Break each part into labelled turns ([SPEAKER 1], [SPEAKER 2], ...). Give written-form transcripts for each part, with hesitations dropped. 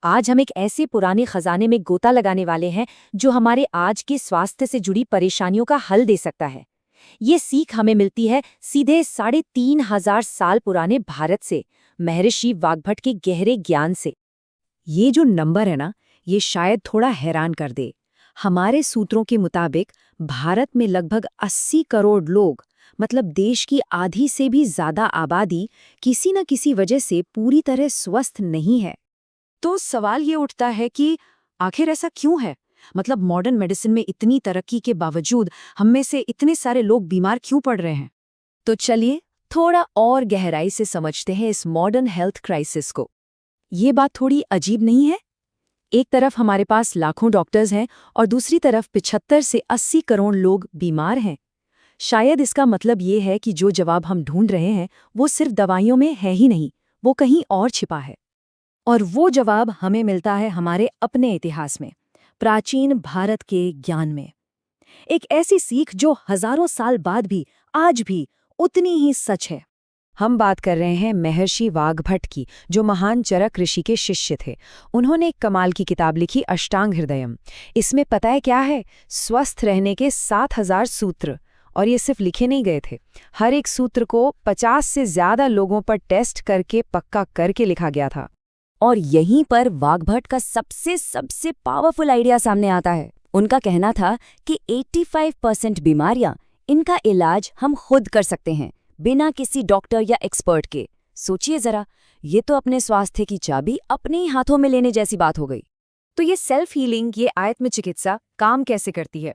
[SPEAKER 1] आज हम एक ऐसे पुराने खजाने में गोता लगाने वाले हैं जो हमारे आज के स्वास्थ्य से जुड़ी परेशानियों का हल दे सकता है। ये सीख हमें मिलती है सीधे 3,500 साल पुराने भारत से, महर्षि वाग्भट के गहरे ज्ञान से। ये जो नंबर है ना, ये शायद थोड़ा हैरान कर दे। हमारे सूत्रों के मुताबिक भारत में लगभग 80 करोड़ लोग, मतलब देश की आधी से भी ज्यादा आबादी, किसी न किसी वजह से पूरी तरह स्वस्थ नहीं है। तो सवाल ये उठता है कि आखिर ऐसा क्यों है? मतलब मॉडर्न मेडिसिन में इतनी तरक्की के बावजूद हम में से इतने सारे लोग बीमार क्यों पड़ रहे हैं? तो चलिए थोड़ा और गहराई से समझते हैं इस मॉडर्न हेल्थ क्राइसिस को। ये बात थोड़ी अजीब नहीं है? एक तरफ हमारे पास लाखों डॉक्टर्स हैं और दूसरी तरफ 75 से 80 करोड़ लोग बीमार हैं। शायद इसका मतलब ये है कि जो जवाब हम ढूंढ रहे हैं वो सिर्फ दवाइयों में है ही नहीं, वो कहीं और छिपा है। और वो जवाब हमें मिलता है हमारे अपने इतिहास में, प्राचीन भारत के ज्ञान में। एक ऐसी सीख जो हजारों साल बाद भी आज भी उतनी ही सच है। हम बात कर रहे हैं महर्षि वाग्भट की, जो महान चरक ऋषि के शिष्य थे। उन्होंने एक कमाल की किताब लिखी, अष्टांग हृदयम। इसमें पता है क्या है? स्वस्थ रहने के 7,000 सूत्र। और ये सिर्फ लिखे नहीं गए थे, हर एक सूत्र को 50 से ज्यादा लोगों पर टेस्ट करके पक्का करके लिखा गया था। और यहीं पर वाग्भट का सबसे पावरफुल आइडिया सामने आता है। उनका कहना था कि 85% बीमारियां, इनका इलाज हम खुद कर सकते हैं, बिना किसी डॉक्टर या एक्सपर्ट के। सोचिए जरा, ये तो अपने स्वास्थ्य की चाबी अपने ही हाथों में लेने जैसी बात हो गई। तो ये सेल्फ हीलिंग, ये आत्म चिकित्सा काम कैसे करती है?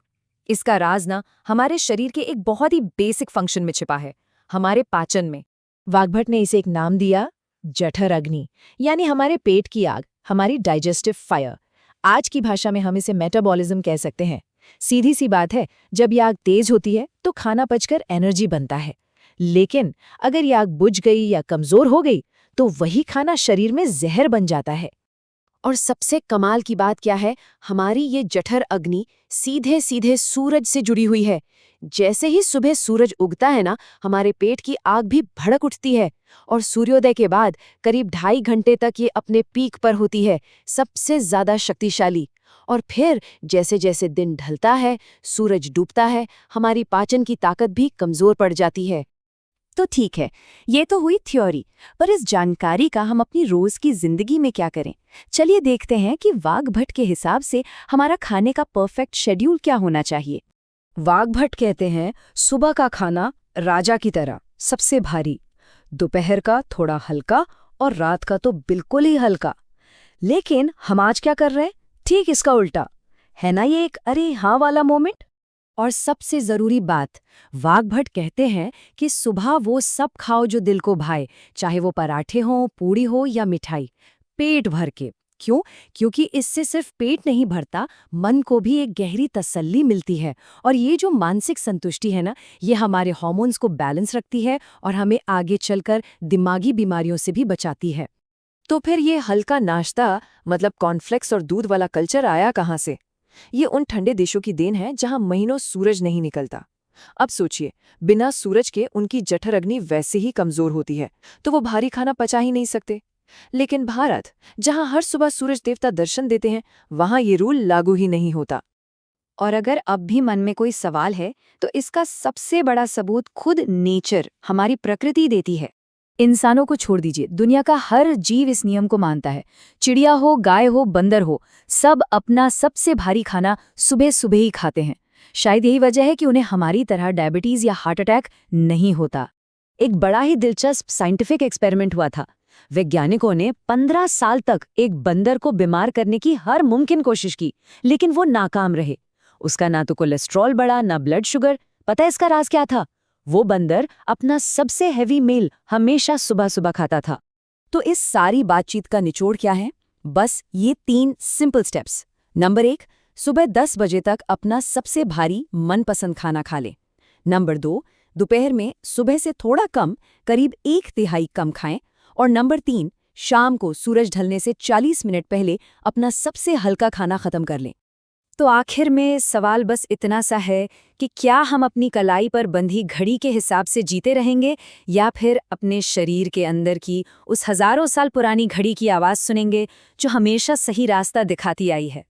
[SPEAKER 1] इसका राज ना हमारे शरीर के एक बहुत ही बेसिक फंक्शन में छिपा है, हमारे पाचन में। वाग्भट ने इसे एक नाम दिया, जठर अग्नि, यानी हमारे पेट की आग, हमारी डाइजेस्टिव फायर। आज की भाषा में हम इसे मेटाबॉलिज्म कह सकते हैं। सीधी सी बात है, जब ये आग तेज होती है तो खाना पचकर एनर्जी बनता है। लेकिन अगर ये आग बुझ गई या कमजोर हो गई तो वही खाना शरीर में जहर बन जाता है। और सबसे कमाल की बात क्या है? हमारी ये जठर अग्नि सीधे सीधे सूरज से जुड़ी हुई है। जैसे ही सुबह सूरज उगता है ना, हमारे पेट की आग भी भड़क उठती है और सूर्योदय के बाद करीब 2.5 घंटे तक ये अपने पीक पर होती है, सबसे ज्यादा शक्तिशाली। और फिर जैसे जैसे दिन ढलता है, सूरज डूबता है, हमारी पाचन की ताकत भी कमजोर पड़ जाती है। तो ठीक है, ये तो हुई थ्योरी, पर इस जानकारी का हम अपनी रोज की जिंदगी में क्या करें? चलिए देखते हैं कि वाग्भट के हिसाब से हमारा खाने का परफेक्ट शेड्यूल क्या होना चाहिए। वाग्भट कहते हैं, सुबह का खाना राजा की तरह सबसे भारी, दोपहर का थोड़ा हल्का और रात का तो बिल्कुल ही हल्का। लेकिन हम आज क्या कर रहे हैं? ठीक इसका उल्टा है ना। ये एक अरे हाँ वाला मोमेंट। और सबसे जरूरी बात, वाग्भट कहते हैं कि सुबह वो सब खाओ जो दिल को भाए, चाहे वो पराठे हो, पूड़ी हो या मिठाई, पेट भर के। क्यों? क्योंकि इससे सिर्फ पेट नहीं भरता, मन को भी एक गहरी तसल्ली मिलती है। और ये जो मानसिक संतुष्टि है ना, ये हमारे हार्मोन्स को बैलेंस रखती है और हमें आगे चलकर दिमागी बीमारियों से भी बचाती है। तो फिर ये हल्का नाश्ता, मतलब कॉर्नफ्लेक्स और दूध वाला कल्चर आया कहाँ से? ये उन ठंडे देशों की देन है जहां महीनों सूरज नहीं निकलता। अब सोचिए, बिना सूरज के उनकी जठर अग्नि वैसे ही कमजोर होती है, तो वो भारी खाना पचा ही नहीं सकते। लेकिन भारत, जहां हर सुबह सूरज देवता दर्शन देते हैं, वहां ये रूल लागू ही नहीं होता। और अगर अब भी मन में कोई सवाल है, तो इसका सबसे बड़ा सबूत खुद नेचर, हमारी प्रकृति देती है। इंसानों को छोड़ दीजिए, दुनिया का हर जीव इस नियम को मानता है। चिड़िया हो, गाय हो, बंदर हो, सब अपना सबसे भारी खाना सुबह सुबह ही खाते हैं। शायद यही वजह है कि उन्हें हमारी तरह डायबिटीज या हार्ट अटैक नहीं होता। एक बड़ा ही दिलचस्प साइंटिफिक एक्सपेरिमेंट हुआ था। वैज्ञानिकों ने 15 साल तक एक बंदर को बीमार करने की हर मुमकिन कोशिश की, लेकिन वो नाकाम रहे। उसका ना तो कोलेस्ट्रॉल बढ़ा, ना ब्लड शुगर। पता है इसका राज क्या था? वो बंदर अपना सबसे हैवी मील हमेशा सुबह सुबह खाता था। तो इस सारी बातचीत का निचोड़ क्या है? बस ये 3 सिंपल स्टेप्स। नंबर 1, सुबह 10 बजे तक अपना सबसे भारी मनपसंद खाना खा लें। नंबर 2, दोपहर में सुबह से थोड़ा कम, करीब 1/3 कम खाएं। और नंबर 3, शाम को सूरज ढलने से 40 मिनट पहले अपना सबसे हल्का खाना खत्म कर लें। तो आखिर में सवाल बस इतना सा है कि क्या हम अपनी कलाई पर बंधी घड़ी के हिसाब से जीते रहेंगे या फिर अपने शरीर के अंदर की उस हजारों साल पुरानी घड़ी की आवाज़ सुनेंगे जो हमेशा सही रास्ता दिखाती आई है।